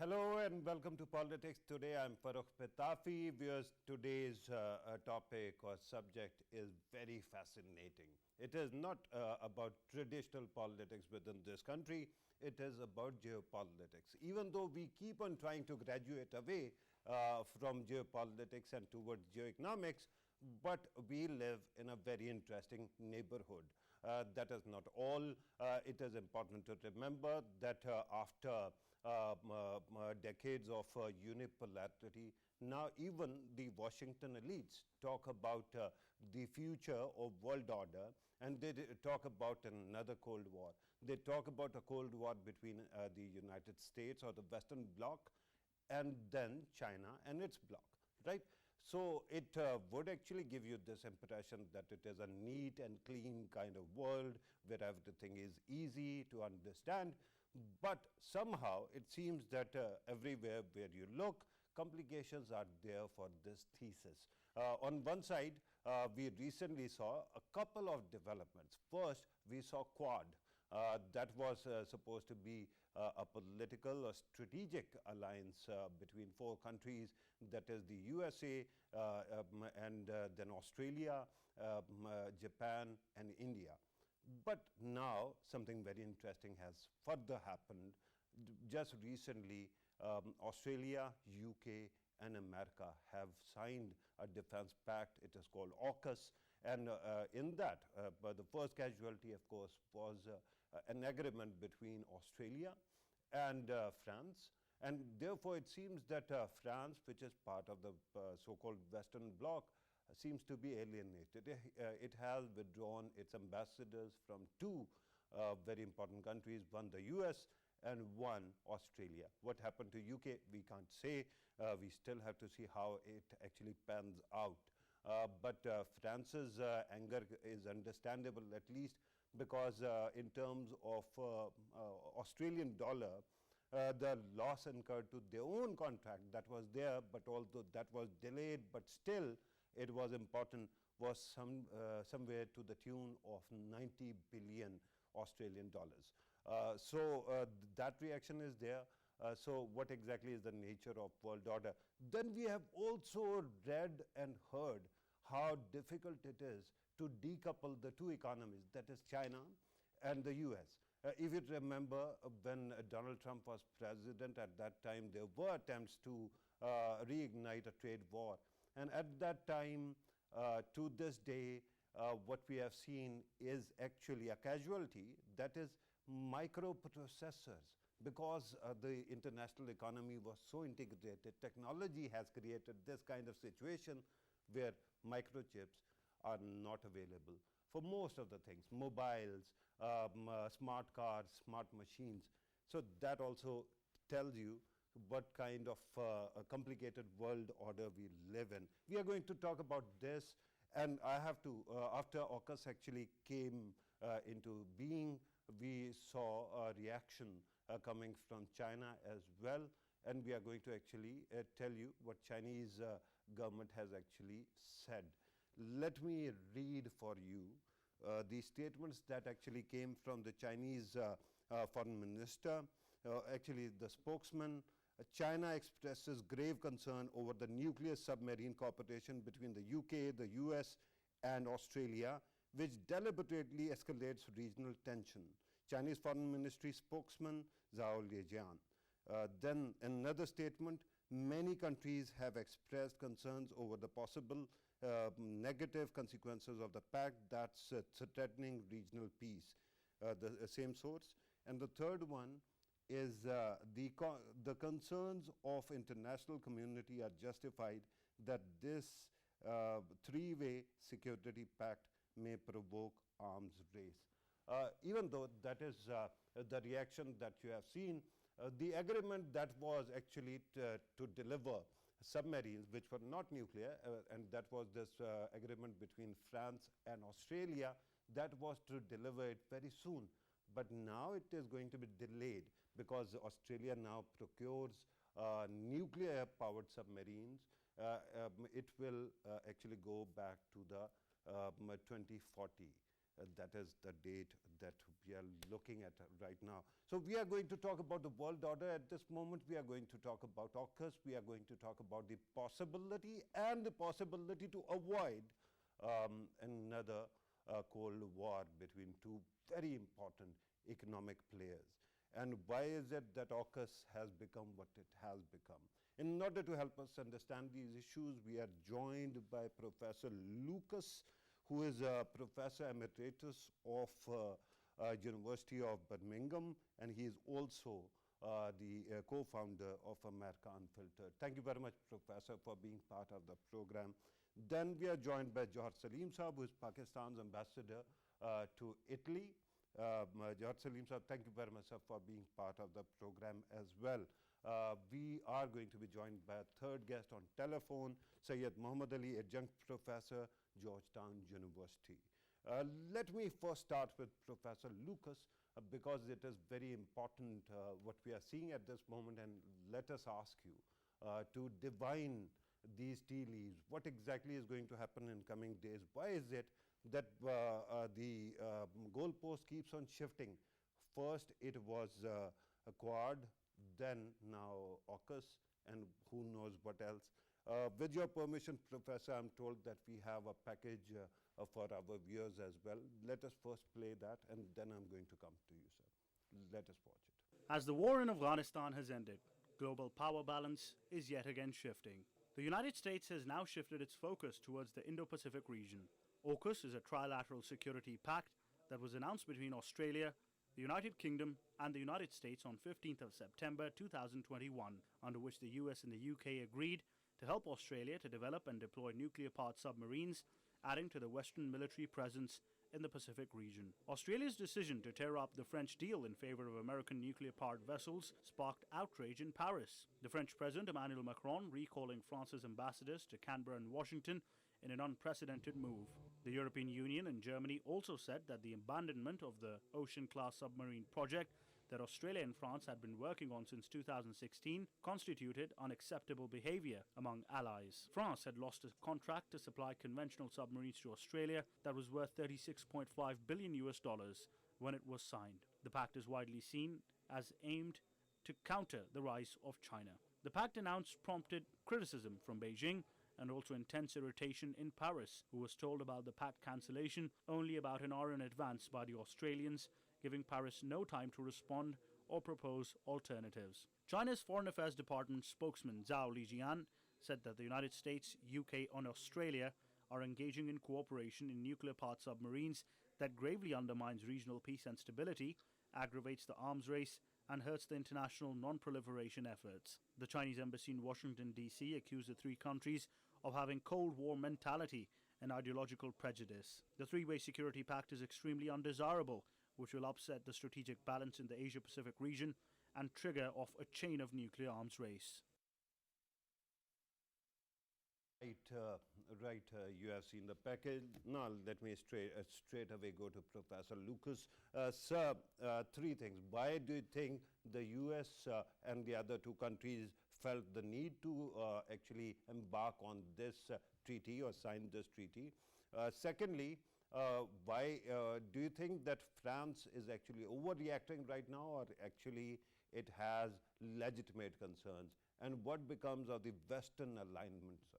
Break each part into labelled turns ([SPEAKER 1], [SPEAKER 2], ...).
[SPEAKER 1] Hello and welcome to Politics. Today I'm Farrukh Pitafi. Today's topic or subject is very fascinating. It is not about traditional politics within this country. It is about geopolitics. Even though we keep on trying to graduate away from geopolitics and towards geoeconomics, but we live in a very interesting neighborhood. That is not all. It is important to remember that after decades of unipolarity, now even the Washington elites talk about the future of world order, and they talk about another Cold War. They talk about a Cold War between the United States or the Western Bloc and then China and its bloc, right? So it would actually give you this impression that it is a neat and clean kind of world where everything is easy to understand. But somehow it seems that everywhere where you look, complications are there for this thesis. On one side, we recently saw a couple of developments. First, we saw Quad. That was supposed to be a political or strategic alliance between four countries, that is the USA and then Australia, Japan and India. But now something very interesting has further happened. Just recently, Australia, UK and America have signed a defense pact. It is called AUKUS. And in that, the first casualty, of course, was an agreement between Australia and France. And therefore, it seems that France, which is part of the so-called Western Bloc, seems to be alienated. It has withdrawn its ambassadors from two very important countries, one the US and one Australia. What happened to UK, we can't say. We still have to see how it actually pans out. But France's anger is understandable, at least because in terms of Australian dollar, the loss incurred to their own contract that was there, but although that was delayed, but still it was important, was somewhere to the tune of 90 billion Australian dollars. So that reaction is there. So what exactly is the nature of world order? Then we have also read and heard how difficult it is to decouple the two economies, that is China and the US. If you remember, when Donald Trump was president at that time, there were attempts to reignite a trade war. And at that time, to this day, what we have seen is actually a casualty, that is microprocessors. Because the international economy was so integrated, technology has created this kind of situation where microchips are not available for most of the things, mobiles, smart cars, smart machines. So that also tells you what kind of a complicated world order we live in. We are going to talk about this, and I have to, after AUKUS actually came into being, we saw a reaction coming from China as well, and we are going to actually tell you what Chinese government has actually said. Let me read for you the statements that actually came from the Chinese foreign minister, actually the spokesman. China expresses grave concern over the nuclear submarine cooperation between the UK, the US and Australia, which deliberately escalates regional tension. Chinese Foreign Ministry spokesman Zhao Lijian. Then another statement, many countries have expressed concerns over the possible negative consequences of the pact that's threatening regional peace. The same source. And the third one is the concerns of international community are justified that this three-way security pact may provoke arms race. Even though that is the reaction that you have seen, the agreement that was actually to deliver submarines which were not nuclear, and that was this agreement between France and Australia, that was to deliver it very soon. But now it is going to be delayed because Australia now procures nuclear powered submarines. It will actually go back to the 2040. That is the date that we are looking at right now. So we are going to talk about the world order at this moment. We are going to talk about AUKUS. We are going to talk about the possibility and the possibility to avoid another Cold War between two very important economic players. And why is it that AUKUS has become what it has become? In order to help us understand these issues, we are joined by Professor Lucas, who is a Professor Emeritus of University of Birmingham, and he is also the co-founder of America Unfiltered. Thank you very much, Professor, for being part of the program. Then we are joined by Johar Salim Saab, who is Pakistan's ambassador to Italy. Johar Salim Saab, thank you very much, sir, for being part of the program as well. We are going to be joined by a third guest on telephone, Syed Muhammad Ali, adjunct professor, Georgetown University. Let me first start with Professor Lucas because it is very important what we are seeing at this moment, and let us ask you to divine these tea leaves. What exactly is going to happen in coming days? Why is it that the goalpost keeps on shifting? First it was a Quad, then now AUKUS, and who knows what else. With your permission, Professor, I'm told that we have a package for our viewers as well. Let us first play that, and then I'm going to come to you, sir. Let us watch it.
[SPEAKER 2] As the war in Afghanistan has ended, global power balance is yet again shifting. The United States has now shifted its focus towards the Indo-Pacific region. AUKUS is a trilateral security pact that was announced between Australia, the United Kingdom and the United States on 15th of September 2021, under which the US and the UK agreed to help Australia to develop and deploy nuclear-powered submarines, adding to the Western military presence in the Pacific region. Australia's decision to tear up the French deal in favor of American nuclear-powered vessels sparked outrage in Paris. The French President Emmanuel Macron recalling France's ambassadors to Canberra and Washington in an unprecedented move. The European Union and Germany also said that the abandonment of the Ocean-class submarine project that Australia and France had been working on since 2016 constituted unacceptable behavior among allies. France had lost a contract to supply conventional submarines to Australia that was worth $36.5 billion when it was signed. The pact is widely seen as aimed to counter the rise of China. The pact announced prompted criticism from Beijing and also intense irritation in Paris, who was told about the pact cancellation only about an hour in advance by the Australians, giving Paris no time to respond or propose alternatives. China's Foreign Affairs Department spokesman Zhao Lijian said that the United States, UK and Australia are engaging in cooperation in nuclear-powered submarines that gravely undermines regional peace and stability, aggravates the arms race and hurts the international non-proliferation efforts. The Chinese embassy in Washington, D.C. accused the three countries of having Cold War mentality and ideological prejudice. The three-way security pact is extremely undesirable, which will upset the strategic balance in the Asia-Pacific region and trigger off a chain of nuclear arms race.
[SPEAKER 1] Right, you have seen the package. Now let me straight away go to Professor Lucas. Sir, three things. Why do you think the US and the other two countries felt the need to actually embark on this treaty or sign this treaty? Secondly, why do you think that France is actually overreacting right now, or actually it has legitimate concerns? And what becomes of the Western alignment, sir?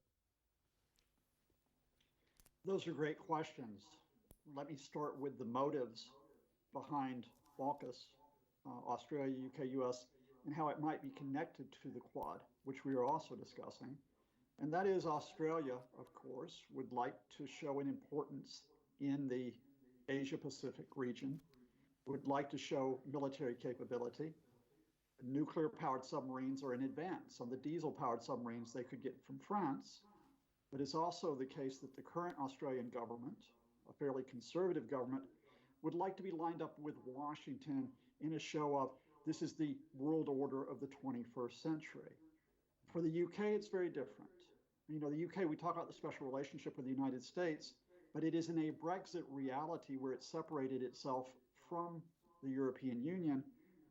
[SPEAKER 3] Those are great questions. Let me start with the motives behind AUKUS, Australia, UK, US, and how it might be connected to the Quad, which we are also discussing. And that is Australia, of course, would like to show an importance in the Asia-Pacific region, would like to show military capability. Nuclear-powered submarines are in advance on the diesel-powered submarines they could get from France. But it's also the case that the current Australian government, a fairly conservative government, would like to be lined up with Washington in a show of this is the world order of the 21st century. For the UK, it's very different. You know, the UK, we talk about the special relationship with the United States, but it is in a Brexit reality where it separated itself from the European Union,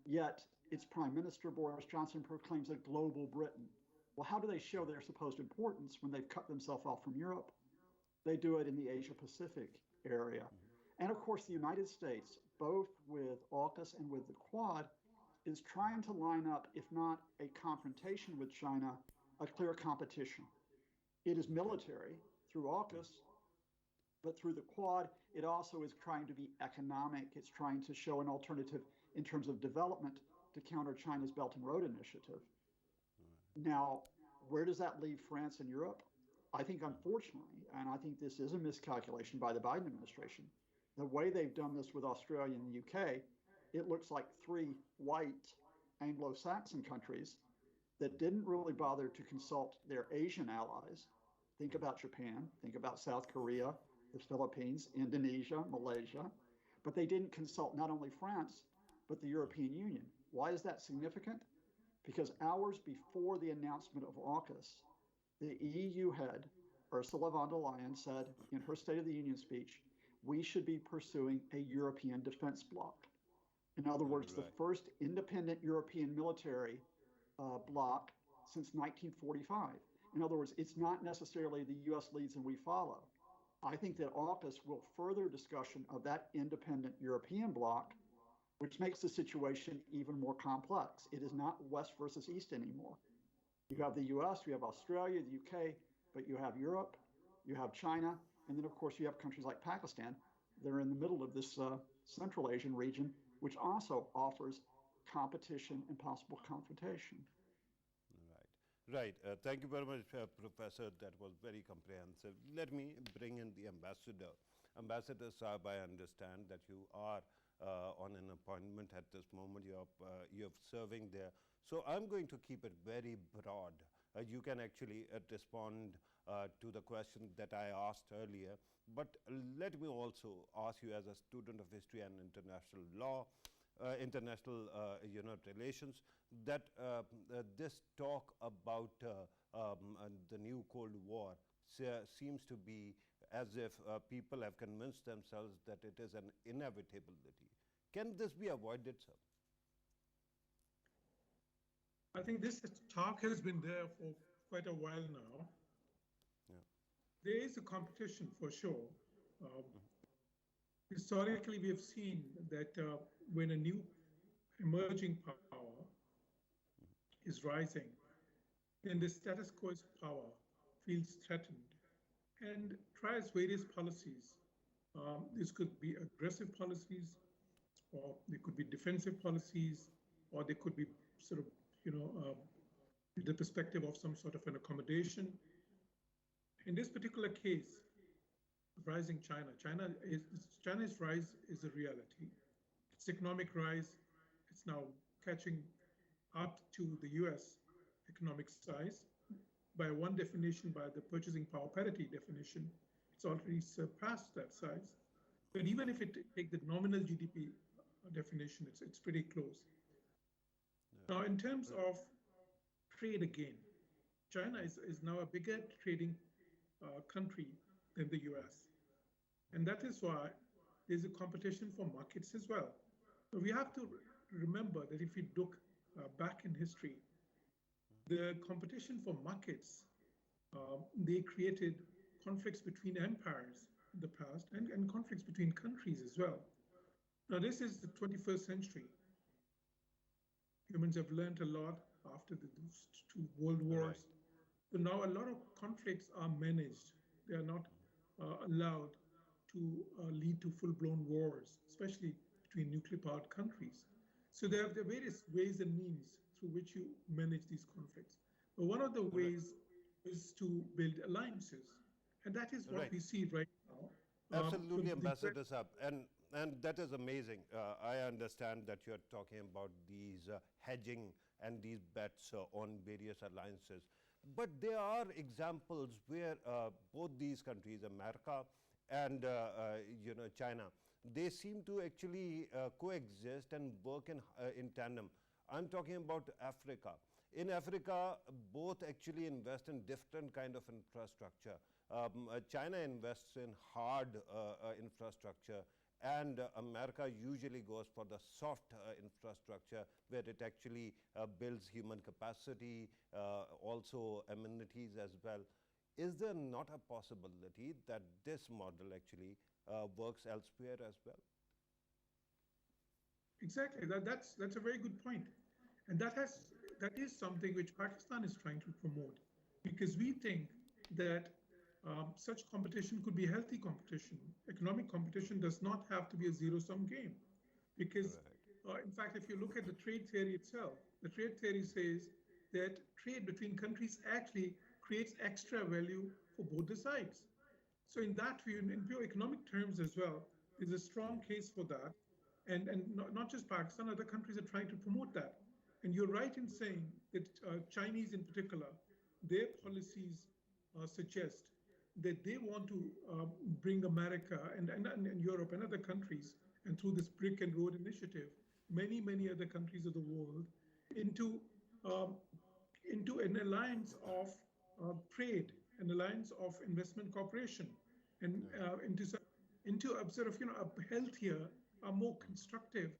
[SPEAKER 3] yet its Prime Minister, Boris Johnson, proclaims a global Britain. Well, how do they show their supposed importance when they've cut themselves off from Europe? They do it in the Asia-Pacific area. And of course, the United States, both with AUKUS and with the Quad, is trying to line up, if not a confrontation with China, a clear competition. It is military through AUKUS, but through the Quad, it also is trying to be economic. It's trying to show an alternative in terms of development to counter China's Belt and Road Initiative. Now, where does that leave France and Europe? I think, unfortunately, and I think this is a miscalculation by the Biden administration, the way they've done this with Australia and the UK, it looks like three white Anglo-Saxon countries that didn't really bother to consult their Asian allies. Think about Japan, think about South Korea, the Philippines, Indonesia, Malaysia, but they didn't consult not only France, but the European Union. Why is that significant? Because hours before the announcement of AUKUS, the EU head, Ursula von der Leyen, said in her State of the Union speech, we should be pursuing a European defense bloc. In other words, the first independent European military bloc since 1945. In other words, it's not necessarily the US leads and we follow. I think that AUKUS will further discussion of that independent European bloc, which makes the situation even more complex. It is not West versus East anymore. You have the US, you have Australia, the UK, but you have Europe, you have China, and then of course you have countries like Pakistan that are in the middle of this Central Asian region, which also offers competition and possible confrontation.
[SPEAKER 1] Right. Thank you very much, Professor. That was very comprehensive. Let me bring in the ambassador. Ambassador Saab, I understand that you are on an appointment at this moment. You're serving there. So I'm going to keep it very broad. You can actually respond to the question that I asked earlier. But let me also ask you, as a student of history and international law, international relations, that this talk about the new Cold War seems to be as if people have convinced themselves that it is an inevitability. Can this be avoided, sir?
[SPEAKER 4] I think this talk has been there for quite a while now.
[SPEAKER 1] Yeah.
[SPEAKER 4] There is a competition for sure. Historically, we have seen that when a new emerging power is rising, then the status quo's power feels threatened and tries various policies. This could be aggressive policies, or they could be defensive policies, or they could be sort of, the perspective of some sort of an accommodation. In this particular case, rising China's rise is a reality. Its economic rise, it's now catching up to the US economic size. By one definition, by the purchasing power parity definition, it's already surpassed that size. But even if it take the nominal GDP definition, it's pretty close. Yeah. Now, in terms of trade again, China is now a bigger trading country than the US. And that is why there's a competition for markets as well. So we have to remember that if we look back in history, the competition for markets, they created conflicts between empires in the past and conflicts between countries as well. Now, this is the 21st century. Humans have learned a lot after the two world wars. Right. So now a lot of conflicts are managed. They are not allowed to lead to full-blown wars, especially between nuclear-powered countries. So there are various ways and means through which you manage these conflicts. But one of the ways is to build alliances. And that is what we see right now.
[SPEAKER 1] Absolutely, Ambassador Saab. And that is amazing. I understand that you're talking about these hedging and these bets on various alliances. But there are examples where both these countries, America and China, they seem to actually coexist and work in tandem. I'm talking about Africa. In Africa, both actually invest in different kind of infrastructure. China invests in hard infrastructure, and America usually goes for the soft infrastructure, where it actually builds human capacity, also amenities as well. Is there not a possibility that this model actually works elsewhere as well?
[SPEAKER 4] Exactly. That's a very good point, and that is something which Pakistan is trying to promote, because we think that such competition could be healthy competition. Economic competition does not have to be a zero-sum game, because in fact, if you look at the trade theory itself, the trade theory says that trade between countries actually creates extra value for both the sides. So in that view, in pure economic terms as well, there's a strong case for that. And not just Pakistan, other countries are trying to promote that. And you're right in saying that Chinese in particular, their policies suggest that they want to bring America and Europe and other countries, and through this brick and road initiative, many other countries of the world, into um, into an alliance of trade, an alliance of investment cooperation, and into a sort of a healthier, a more constructive,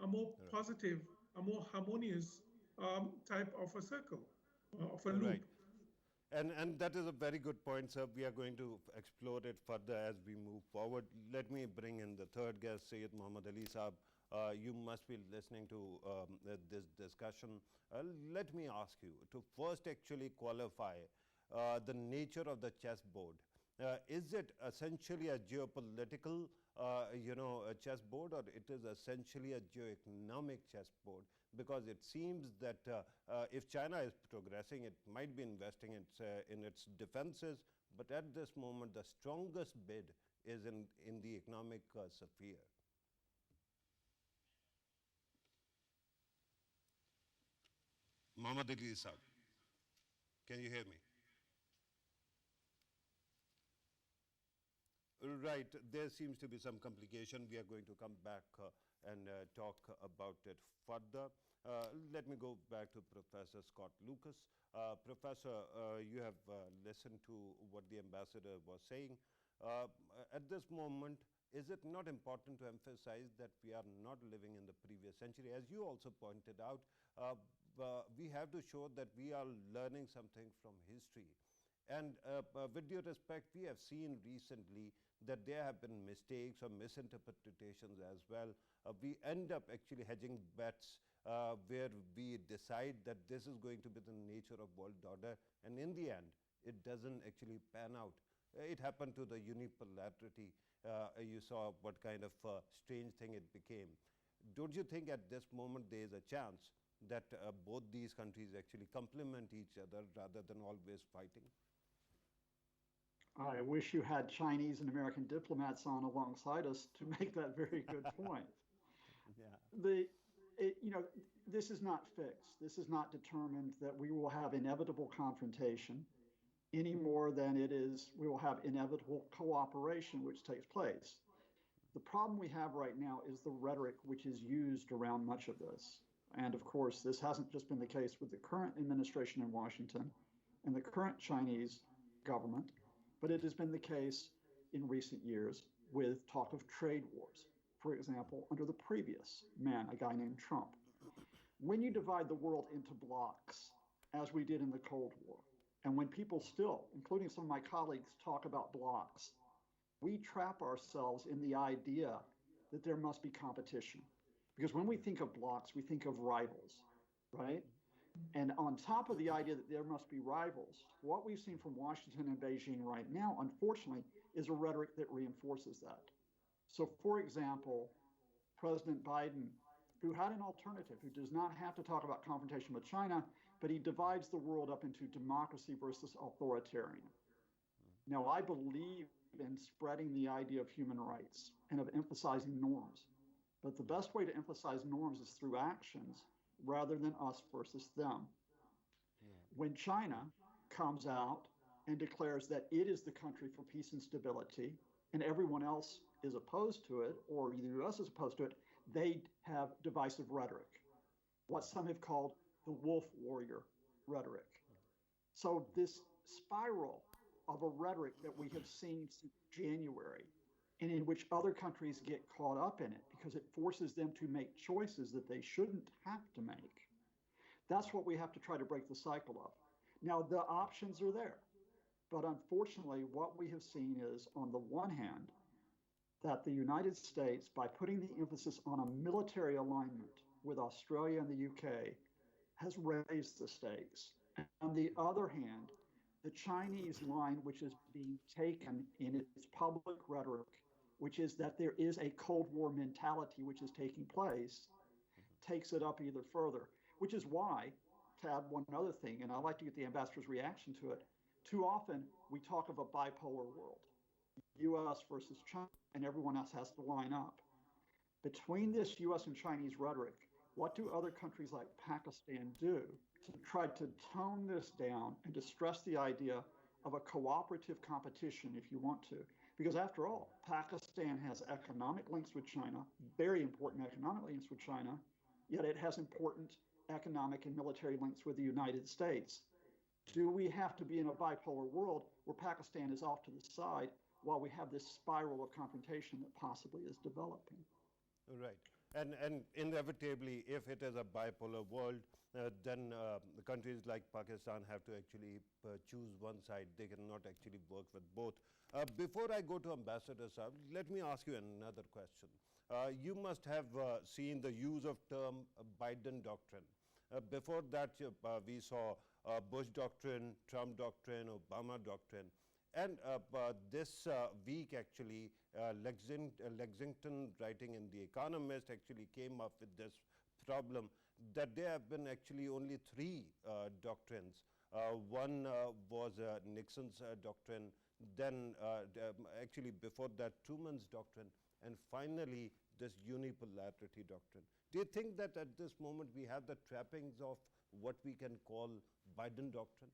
[SPEAKER 4] a more positive, a more harmonious type of a circle, of a loop.
[SPEAKER 1] Right. And that is a very good point, sir. We are going to explore it further as we move forward. Let me bring in the third guest, Syed Muhammad Ali Saab. You must be listening to this discussion. Let me ask you to first actually qualify the nature of the chessboard. Is it essentially a geopolitical, a chessboard, or it is essentially a geoeconomic chessboard? Because it seems that if China is progressing, it might be investing in its defenses, but at this moment, the strongest bid is in the economic sphere. Muhammad Ali Saab, can you hear me? Right, there seems to be some complication. We are going to come back and talk about it further. Let me go back to Professor Scott Lucas. Professor, you have listened to what the ambassador was saying. At this moment, is it not important to emphasize that we are not living in the previous century? As you also pointed out, we have to show that we are learning something from history. And with due respect, we have seen recently that there have been mistakes or misinterpretations as well. We end up actually hedging bets where we decide that this is going to be the nature of world order, and in the end, it doesn't actually pan out. It happened to the unipolarity. You saw what kind of strange thing it became. Don't you think at this moment there is a chance that both these countries actually complement each other rather than always fighting?
[SPEAKER 3] I wish you had Chinese and American diplomats on alongside us to make that very good point.
[SPEAKER 1] Yeah.
[SPEAKER 3] This is not fixed. This is not determined that we will have inevitable confrontation any more than it is we will have inevitable cooperation which takes place. The problem we have right now is the rhetoric which is used around much of this. And of course, this hasn't just been the case with the current administration in Washington and the current Chinese government, but it has been the case in recent years with talk of trade wars, for example, under the previous man, a guy named Trump. When you divide the world into blocks, as we did in the Cold War, and when people still, including some of my colleagues, talk about blocks, we trap ourselves in the idea that there must be competition. Because when we think of blocks, we think of rivals, right? And on top of the idea that there must be rivals, what we've seen from Washington and Beijing right now, unfortunately, is a rhetoric that reinforces that. So, for example, President Biden, who had an alternative, who does not have to talk about confrontation with China, but he divides the world up into democracy versus authoritarian. Now, I believe in spreading the idea of human rights and of emphasizing norms. But the best way to emphasize norms is through actions rather than us versus them. When China comes out and declares that it is the country for peace and stability, and everyone else is opposed to it, or the US is opposed to it, they have divisive rhetoric, what some have called the wolf warrior rhetoric. So this spiral of a rhetoric that we have seen since January, and in which other countries get caught up in it because it forces them to make choices that they shouldn't have to make. That's what we have to try to break the cycle of. Now, the options are there. But unfortunately, what we have seen is, on the one hand, that the United States, by putting the emphasis on a military alignment with Australia and the UK, has raised the stakes. And on the other hand, the Chinese line, which is being taken in its public rhetoric, which is that there is a Cold War mentality which is taking place, takes it up either further, which is why, to add one other thing, and I'd like to get the ambassador's reaction to it, too often we talk of a bipolar world, US versus China, and everyone else has to line up. Between this US and Chinese rhetoric, what do other countries like Pakistan do to try to tone this down and to stress the idea of a cooperative competition, if you want to? Because after all, Pakistan has economic links with China, very important economic links with China, yet it has important economic and military links with the United States. Do we have to be in a bipolar world where Pakistan is off to the side while we have this spiral of confrontation that possibly is developing?
[SPEAKER 1] Right. And inevitably, if it is a bipolar world, then countries like Pakistan have to actually choose one side. They cannot actually work with both. Before I go to Ambassador Saab, let me ask you another question. You must have seen the use of term Biden doctrine. Before that, we saw Bush doctrine, Trump doctrine, Obama doctrine. And this week, actually, Lexington, writing in The Economist, actually came up with this problem that there have been actually only three doctrines. One was Nixon's doctrine, then actually before that, Truman's doctrine, and finally this unipolarity doctrine. Do you think that at this moment we have the trappings of what we can call Biden doctrine?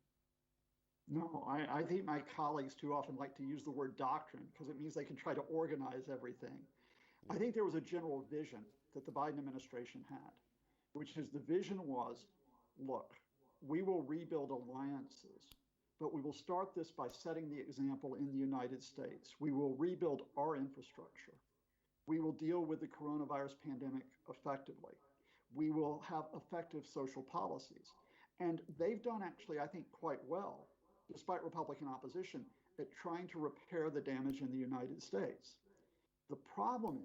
[SPEAKER 3] No, I think my colleagues too often like to use the word doctrine because it means they can try to organize everything. I think there was a general vision that the Biden administration had, which is the vision was, look, we will rebuild alliances, but we will start this by setting the example in the United States. We will rebuild our infrastructure. We will deal with the coronavirus pandemic effectively. We will have effective social policies. And they've done actually, I think, quite well, despite Republican opposition, at trying to repair the damage in the United States. The problem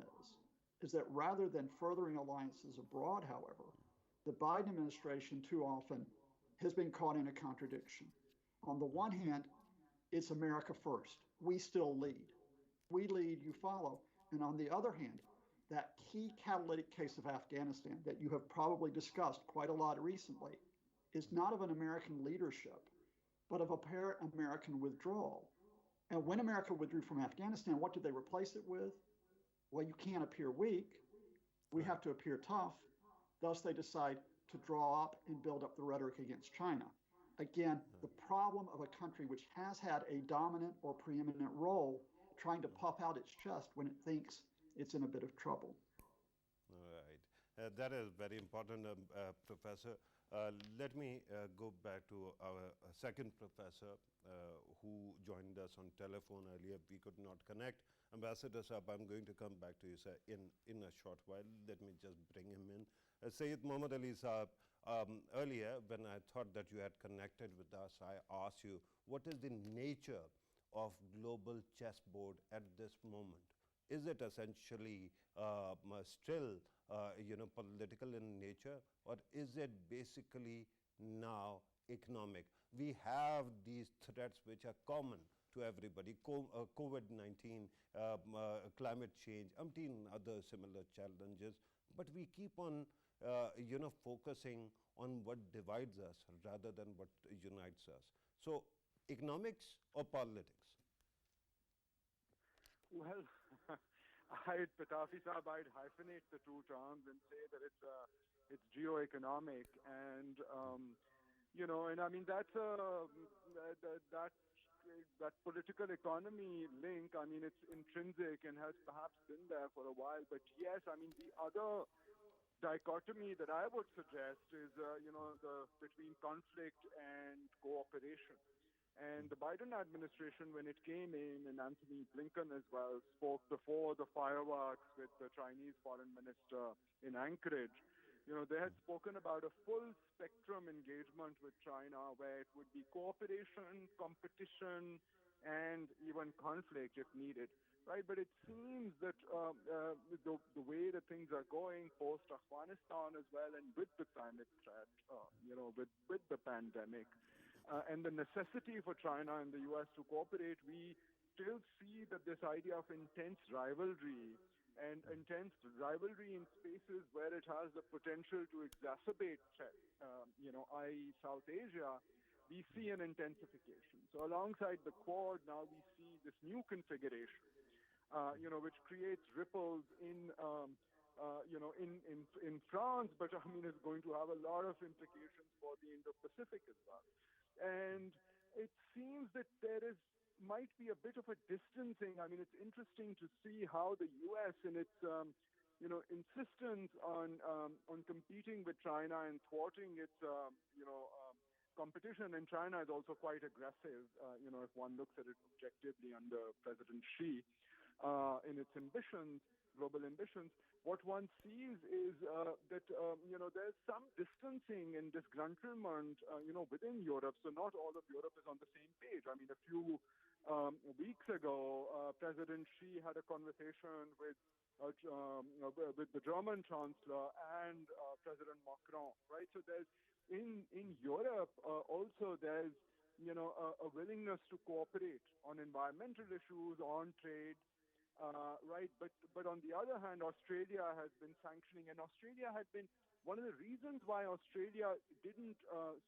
[SPEAKER 3] is that rather than furthering alliances abroad, however, the Biden administration too often has been caught in a contradiction. On the one hand, it's America first. We still lead. We lead, you follow. And on the other hand, that key catalytic case of Afghanistan that you have probably discussed quite a lot recently is not of an American leadership, but of apparent American withdrawal. And when America withdrew from Afghanistan, what did they replace it with? Well, you can't appear weak. We have to appear tough. Thus, they decide to draw up and build up the rhetoric against China. Again, the problem of a country which has had a dominant or preeminent role trying to puff out its chest when it thinks it's in a bit of trouble.
[SPEAKER 1] All right. That is very important, Professor. Let me go back to our second professor who joined us on telephone earlier. We could not connect. Ambassador Saab, I'm going to come back to you, sir, in a short while. Let me just bring him in. Syed Muhammad Ali Saab, earlier when I thought that you had connected with us, I asked you, what is the nature of global chessboard at this moment? Is it essentially still political in nature, or is it basically now economic? We have these threats which are common to everybody, COVID-19, climate change, other similar challenges, but we keep on focusing on what divides us rather than what unites us. So economics or politics?
[SPEAKER 5] Well, I'd Pitafi Saab, I'd hyphenate the two terms and say that it's geo-economic, and and I mean that's that political economy link. I mean it's intrinsic and has perhaps been there for a while, but yes, I mean the other dichotomy that I would suggest is between conflict and cooperation. And the Biden administration, when it came in, and Anthony Blinken as well, spoke before the fireworks with the Chinese foreign minister in Anchorage, they had spoken about a full spectrum engagement with China where it would be cooperation, competition, and even conflict if needed, right? But it seems that the way that things are going post-Afghanistan as well, and with the climate threat, with the pandemic, and the necessity for China and the U.S. to cooperate, we still see that this idea of intense rivalry in spaces where it has the potential to exacerbate threat, i.e. South Asia, we see an intensification. So alongside the Quad, now we see this new configuration, which creates ripples in France, but I mean, it's going to have a lot of implications for the Indo-Pacific as well. And it seems that might be a bit of a distancing. I mean, it's interesting to see how the U.S. in its, insistence on competing with China and thwarting its, competition. And China is also quite aggressive, if one looks at it objectively under President Xi, in its ambitions, global ambitions. What one sees is that, there's some distancing and disgruntlement, within Europe. So not all of Europe is on the same page. I mean, a few weeks ago, President Xi had a conversation with the German Chancellor and President Macron, right? So there's in Europe also there's a willingness to cooperate on environmental issues, on trade, right? But on the other hand, Australia has been sanctioning, and Australia had been one of the reasons why Australia didn't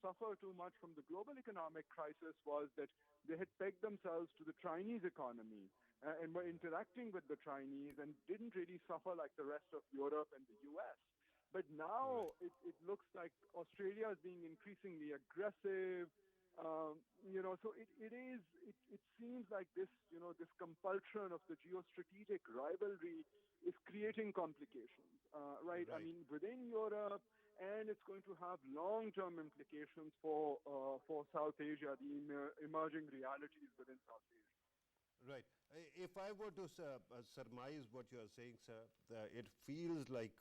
[SPEAKER 5] suffer too much from the global economic crisis was that they had pegged themselves to the Chinese economy and were interacting with the Chinese and didn't really suffer like the rest of Europe and the US. But now it looks like Australia is being increasingly aggressive. So it seems like this compulsion of the geostrategic rivalry is creating complications, right? I mean, within Europe, and it's going to have long-term implications for South Asia, the emerging realities within South Asia.
[SPEAKER 1] Right. If I were to surmise what you are saying, sir, it feels like,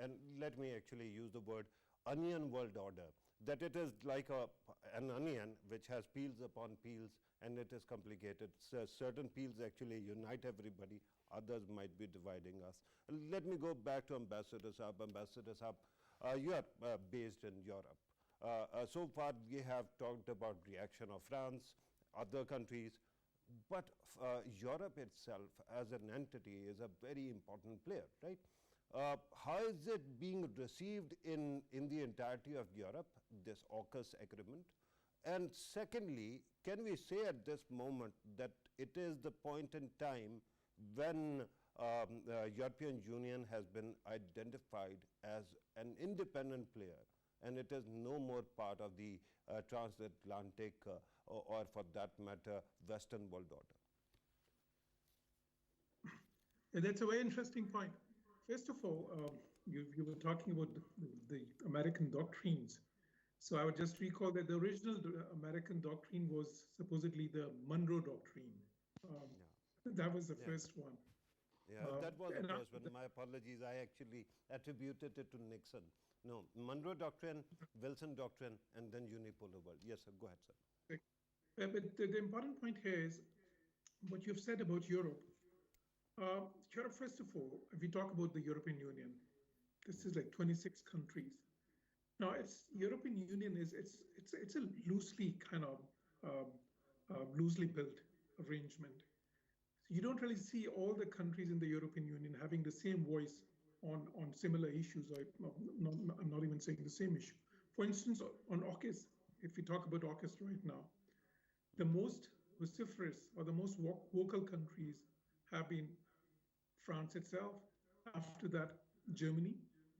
[SPEAKER 1] and let me actually use the word onion world order, that it is like an onion which has peels upon peels, and it is complicated. So certain peels actually unite everybody, others might be dividing us. Let me go back to Ambassador Saab. Ambassador Saab, you are based in Europe. So far we have talked about reaction of France, other countries, but Europe itself as an entity is a very important player, right? How is it being received in the entirety of Europe, this AUKUS agreement? And secondly, can we say at this moment that it is the point in time when the European Union has been identified as an independent player, and it is no more part of the transatlantic or for that matter, Western world order?
[SPEAKER 4] That's a very interesting point. First of all, you were talking about the American doctrines. So I would just recall that the original American doctrine was supposedly the Monroe Doctrine. That was the first one.
[SPEAKER 1] Yeah, that was the first one. My apologies. I actually attributed it to Nixon. No, Monroe Doctrine, Wilson Doctrine, and then unipolar world. Yes, sir. Go ahead, sir.
[SPEAKER 4] But the important point here is what you've said about Europe. Europe, first of all, if we talk about the European Union, this is like 26 countries. Now, European Union it's a loosely kind of loosely built arrangement. You don't really see all the countries in the European Union having the same voice on similar issues. I'm not even saying the same issue. For instance, on AUKUS, if we talk about AUKUS right now, the most vociferous or the most vocal countries have been France itself, after that Germany,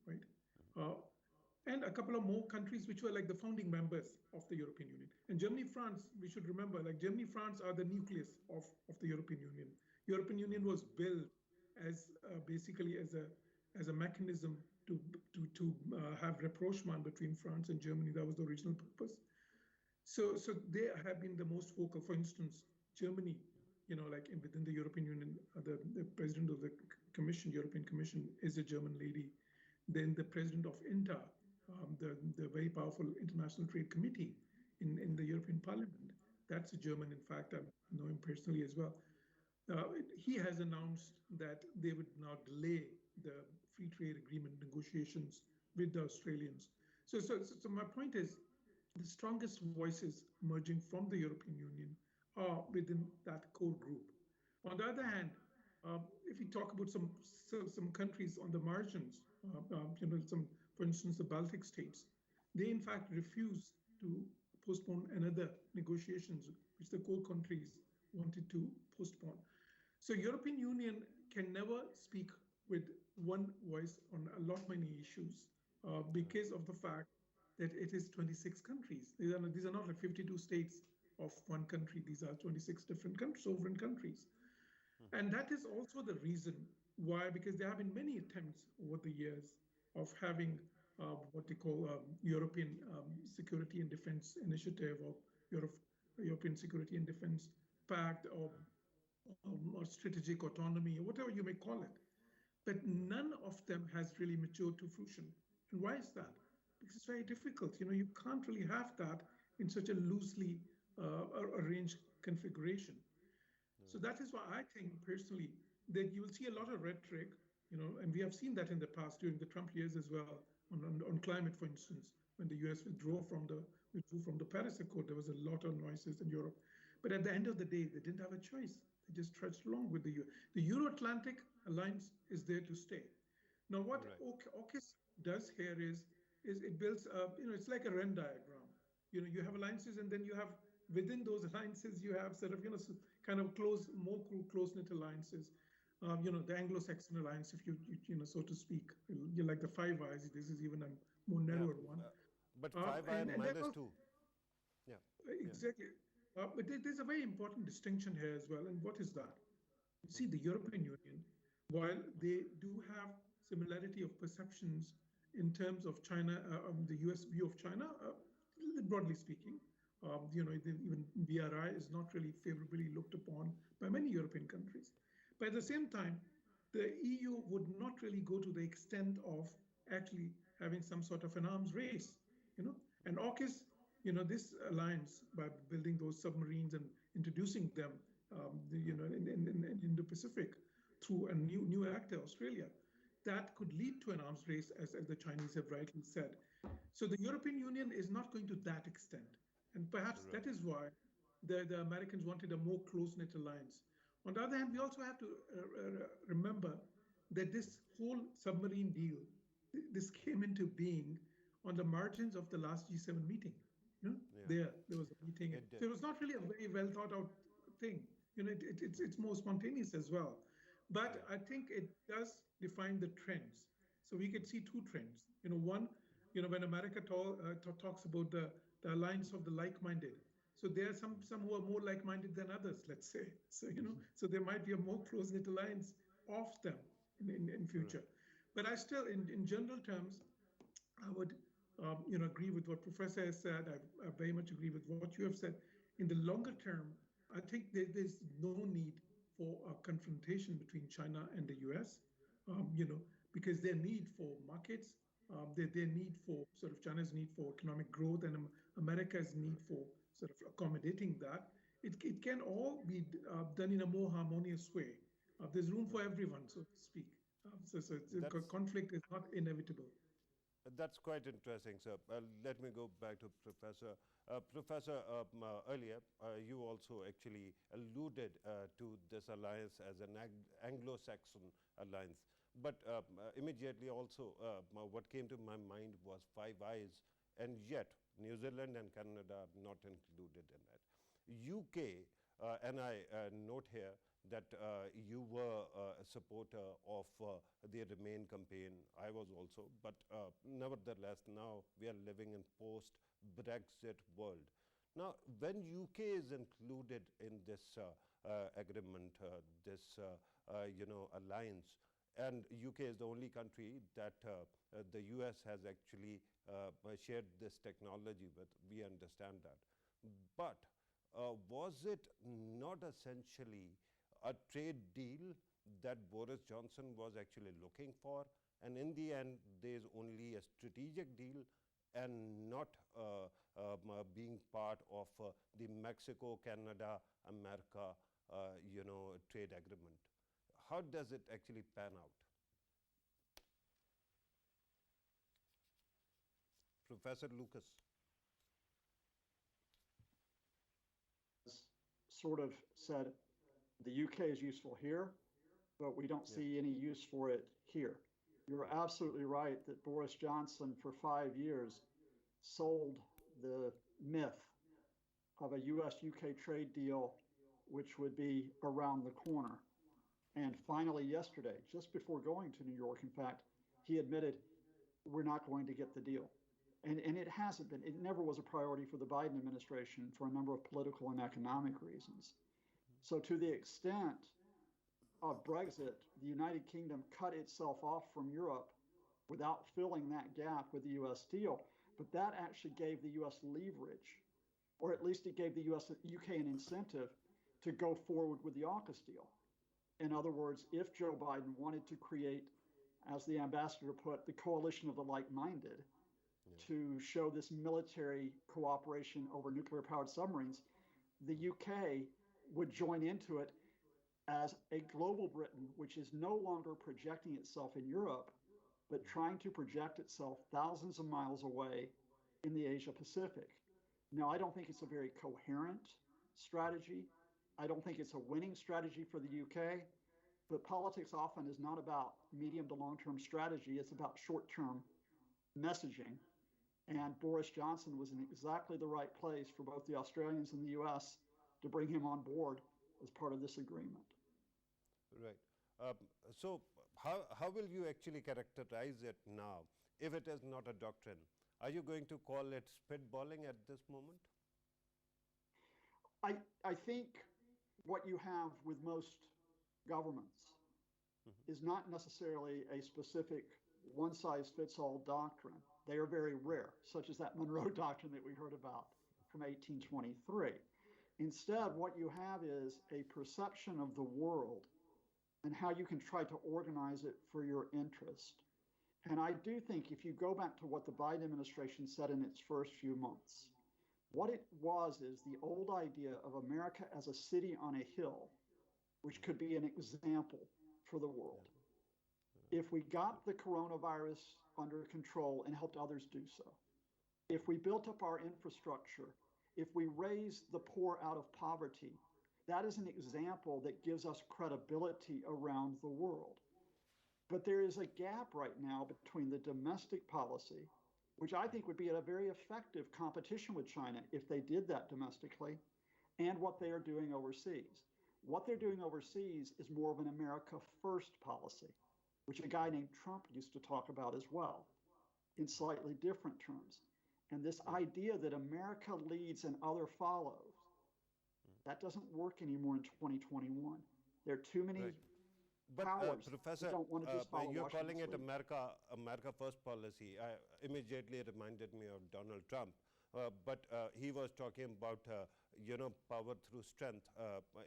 [SPEAKER 4] right? And a couple of more countries which were like the founding members of the European Union. And Germany, France, we should remember, like Germany, France are the nucleus of the European Union. European Union was built as basically as a mechanism to have rapprochement between France and Germany. That was the original purpose. So they have been the most vocal. For instance, Germany, like within the European Union, the president of the Commission, European Commission, is a German lady. then the president of INTA, the very powerful International Trade Committee in the European Parliament. That's a German, in fact, I know him personally as well. He has announced that they would now delay the free trade agreement negotiations with the Australians. So my point is, the strongest voices emerging from the European Union are within that core group. On the other hand, if we talk about some countries on the margins, for instance, the Baltic states, they in fact refuse to postpone another negotiations which the core countries wanted to postpone. So European Union can never speak with one voice on a lot many issues because of the fact that it is 26 countries. These are not like 52 states of one country. These are 26 different sovereign countries. And that is also the reason why, because there have been many attempts over the years of having what they call European Security and Defense Initiative, or European Security and Defense Pact, or strategic autonomy, or whatever you may call it. But none of them has really matured to fruition. And why is that? Because it's very difficult. You can't really have that in such a loosely arranged configuration. So that is why I think personally that you will see a lot of rhetoric, and we have seen that in the past during the Trump years as well, on climate, for instance, when the US withdrew from the Paris Accord, there was a lot of noises in Europe. But at the end of the day, they didn't have a choice. They just trudged along with the Euro-Atlantic Alliance is there to stay. Now, what AUKUS does here is it builds it's like a Venn diagram. You have alliances, and then you have within those alliances you have sort of kind of more close-knit alliances. The Anglo-Saxon alliance, if you so to speak, you like the Five Eyes. This is even a more narrower one.
[SPEAKER 1] But Five Eyes minus two. Yeah.
[SPEAKER 4] Exactly. But there's a very important distinction here as well. And what is that? You see, the European Union, while they do have similarity of perceptions in terms of China, the US view of China, broadly speaking, even BRI is not really favorably looked upon by many European countries. But at the same time, the EU would not really go to the extent of actually having some sort of an arms race, And AUKUS, this alliance, by building those submarines and introducing them, in Indo-Pacific through a new actor, Australia, that could lead to an arms race, as the Chinese have rightly said. So the European Union is not going to that extent. And perhaps that is why the Americans wanted a more close-knit alliance. On the other hand, we also have to remember that this whole submarine deal, this came into being on the margins of the last G7 meeting. There was a meeting. So it was not really a very well thought out thing. It's more spontaneous as well. But I think it does define the trends. So we could see two trends. One, when America talks about the alliance of the like-minded. So there are some who are more like-minded than others, let's say. So, so there might be a more close-knit alliance of them in future. But I still, in general terms, I would, agree with what Professor has said. I very much agree with what you have said. In the longer term, I think there's no need for a confrontation between China and the US, because their need for markets, their need for China's need for economic growth, and America's need for sort of accommodating that, it can all be done in a more harmonious way. There's room for everyone, so to speak. So conflict is not inevitable.
[SPEAKER 1] That's quite interesting, sir. Let me go back to Professor. Professor, earlier you also actually alluded to this alliance as an Anglo-Saxon alliance. But immediately also what came to my mind was Five Eyes, and yet New Zealand and Canada are not included in that. UK, and I note here that you were a supporter of the Remain campaign. I was also, but nevertheless, now we are living in post-Brexit world. Now, when UK is included in this agreement, this alliance, and UK is the only country that the US has actually shared this technology with, we understand that. But was it not essentially a trade deal that Boris Johnson was actually looking for? and in the end, there's only a strategic deal and not being part of the Mexico, Canada, America, trade agreement. How does it actually pan out? Professor Lucas.
[SPEAKER 3] Sort of said the UK is useful here, but we don't see any use for it here. You're absolutely right that Boris Johnson for 5 years sold the myth of a US-UK trade deal which would be around the corner. And finally yesterday, just before going to New York, in fact, he admitted we're not going to get the deal. And it hasn't been. It never was a priority for the Biden administration for a number of political and economic reasons. So to the extent of Brexit, the United Kingdom cut itself off from Europe without filling that gap with the US deal. But that actually gave the US leverage, or at least it gave the UK an incentive to go forward with the AUKUS deal. In other words, if Joe Biden wanted to create, as the ambassador put, the coalition of the like-minded, to show this military cooperation over nuclear-powered submarines, the UK would join into it as a global Britain, which is no longer projecting itself in Europe, but trying to project itself thousands of miles away in the Asia Pacific. Now, I don't think it's a very coherent strategy. I don't think it's a winning strategy for the UK, but politics often is not about medium to long-term strategy. It's about short-term messaging. And Boris Johnson was in exactly the right place for both the Australians and the US to bring him on board as part of this agreement.
[SPEAKER 1] Right. So how will you actually characterize it now, if it is not a doctrine? Are you going to call it spitballing at this moment?
[SPEAKER 3] I think what you have with most governments is not necessarily a specific one-size-fits-all doctrine. They are very rare, such as that Monroe Doctrine that we heard about from 1823. Instead, what you have is a perception of the world and how you can try to organize it for your interest. And I do think if you go back to what the Biden administration said in its first few months, what it was is the old idea of America as a city on a hill, which could be an example for the world. If we got the coronavirus under control and helped others do so, if we built up our infrastructure, if we raised the poor out of poverty, that is an example that gives us credibility around the world. But there is a gap right now between the domestic policy, which I think would be a very effective competition with China if they did that domestically, and what they are doing overseas. What they're doing overseas is more of an America First policy, which a guy named Trump used to talk about as well, in slightly different terms. And this idea that America leads and other follows, that doesn't work anymore in 2021. There are too many powers
[SPEAKER 1] Professor,
[SPEAKER 3] that don't want to just follow
[SPEAKER 1] you're
[SPEAKER 3] Washington's
[SPEAKER 1] calling it
[SPEAKER 3] lead.
[SPEAKER 1] America First policy. Immediately it reminded me of Donald Trump. But he was talking about, power through strength,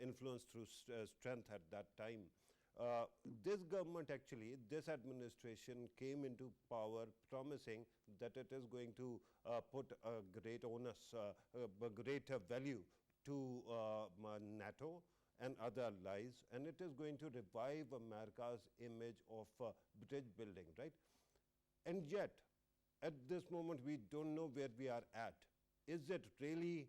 [SPEAKER 1] influence through strength at that time. This government actually, this administration came into power promising that it is going to put a great onus, a great value to NATO and other allies, and it is going to revive America's image of bridge building, right? And yet, at this moment, we don't know where we are at. Is it really,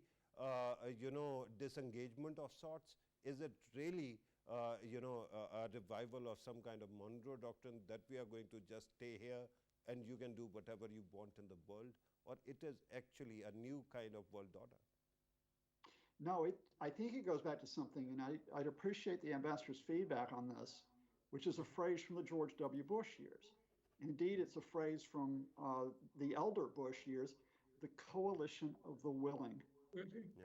[SPEAKER 1] disengagement of sorts? Is it really, a revival of some kind of Monroe Doctrine that we are going to just stay here and you can do whatever you want in the world? Or it is actually a new kind of world order?
[SPEAKER 3] No, I think it goes back to something, and I'd appreciate the ambassador's feedback on this, which is a phrase from the George W. Bush years. Indeed, it's a phrase from the elder Bush years, the coalition of the willing.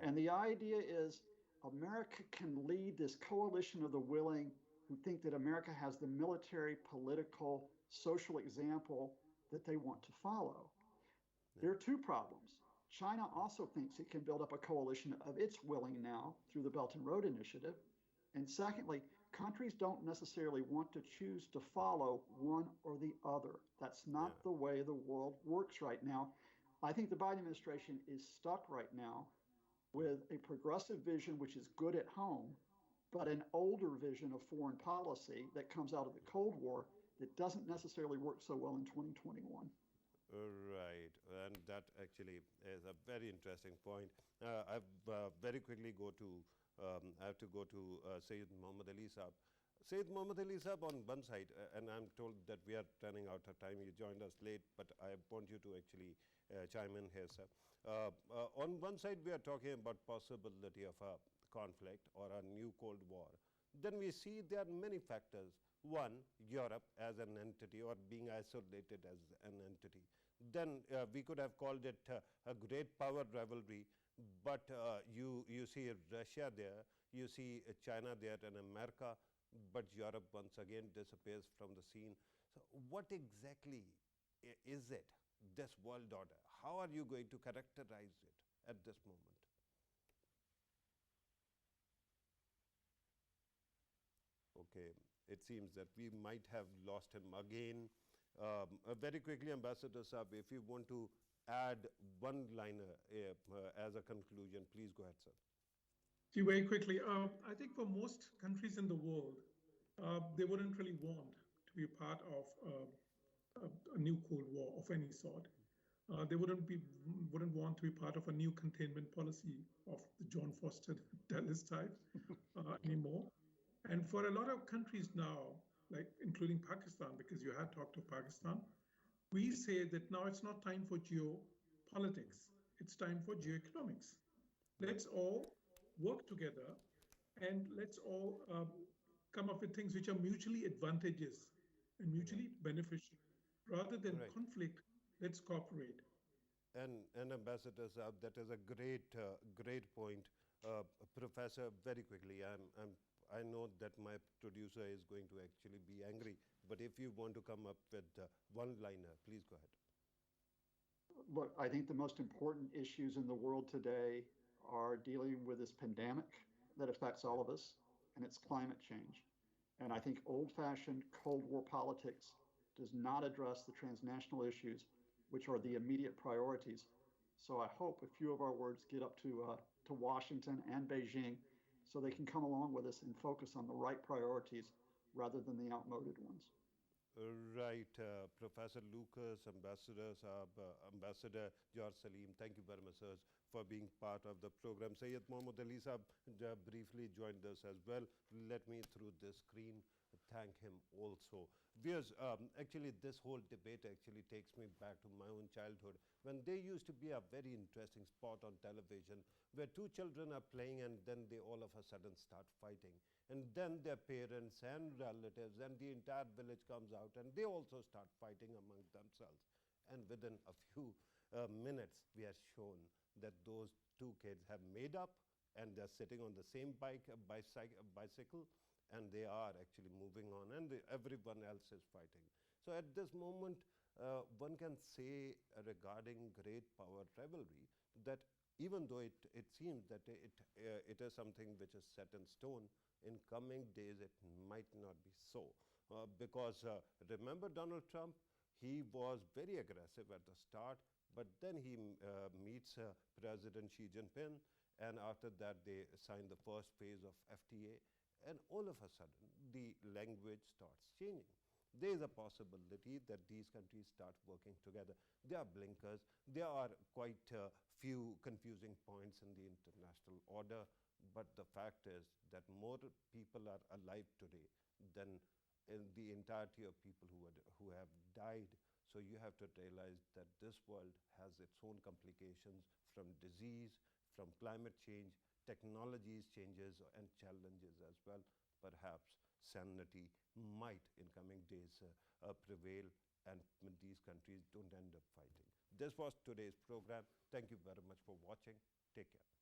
[SPEAKER 3] And the idea is America can lead this coalition of the willing who think that America has the military, political, social example that they want to follow. There are two problems. China also thinks it can build up a coalition of its willing now through the Belt and Road Initiative. And secondly, countries don't necessarily want to choose to follow one or the other. That's not
[SPEAKER 1] Yeah.
[SPEAKER 3] the way the world works right now. I think the Biden administration is stuck right now with a progressive vision which is good at home, but an older vision of foreign policy that comes out of the Cold War that doesn't necessarily work so well in 2021.
[SPEAKER 1] Right, and that actually is a very interesting point. I've very quickly go to I have to go to Syed Muhammad Ali Saab. Syed Muhammad Ali Saab, on one side, and I'm told that we are running out of time. You joined us late, but I want you to actually chime in here, sir. On one side, we are talking about possibility of a conflict or a new Cold War. Then we see there are many factors. One, Europe as an entity or being isolated as an entity. Then we could have called it a great power rivalry, but you see Russia there, you see China there and America, but Europe once again disappears from the scene. So what exactly is it, this world order? How are you going to characterize it at this moment? Okay, it seems that we might have lost him again. Very quickly, Ambassador Saab, if you want to add one liner as a conclusion, please go ahead, sir.
[SPEAKER 4] See, very quickly, I think for most countries in the world, they wouldn't really want to be a part of a new Cold War of any sort. They wouldn't want to be part of a new containment policy of the John Foster Dulles type anymore. And for a lot of countries now, like including Pakistan, because you had talked of Pakistan, we say that now it's not time for geopolitics, it's time for geoeconomics. Let's all work together and let's all come up with things which are mutually advantageous and mutually beneficial. Rather than conflict, let's cooperate.
[SPEAKER 1] And Ambassador Saab, that is a great point. Professor, very quickly, I know that my producer is going to actually be angry, but if you want to come up with one liner, please go ahead.
[SPEAKER 3] Look, I think the most important issues in the world today are dealing with this pandemic that affects all of us, and it's climate change. And I think old-fashioned Cold War politics does not address the transnational issues, which are the immediate priorities. So I hope a few of our words get up to Washington and Beijing so they can come along with us and focus on the right priorities rather than the outmoded ones.
[SPEAKER 1] Right, Professor Lucas, Ambassador Saab, Ambassador George Salim, thank you very much, sirs, for being part of the program. Syed Muhammad Ali Saab briefly joined us as well. Let me, through this screen, thank him also. Because actually this whole debate actually takes me back to my own childhood, when there used to be a very interesting spot on television where two children are playing and then they all of a sudden start fighting. And then their parents and relatives and the entire village comes out and they also start fighting among themselves. And within a few minutes, we are shown that those two kids have made up and they're sitting on the same bicycle, and they are actually moving on, and everyone else is fighting. So at this moment, one can say regarding great power rivalry that even though it seems that it is something which is set in stone, in coming days it might not be so. Because remember Donald Trump, he was very aggressive at the start, but then he meets President Xi Jinping, and after that they sign the first phase of FTA, and all of a sudden the language starts changing. There is a possibility that these countries start working together. There are blinkers, there are quite a few confusing points in the international order, but the fact is that more people are alive today than in the entirety of people who have died. So you have to realize that this world has its own complications, from disease, from climate change, technologies changes and challenges as well. Perhaps sanity might in coming days prevail, and these countries don't end up fighting. This was today's program. Thank you very much for watching. Take care.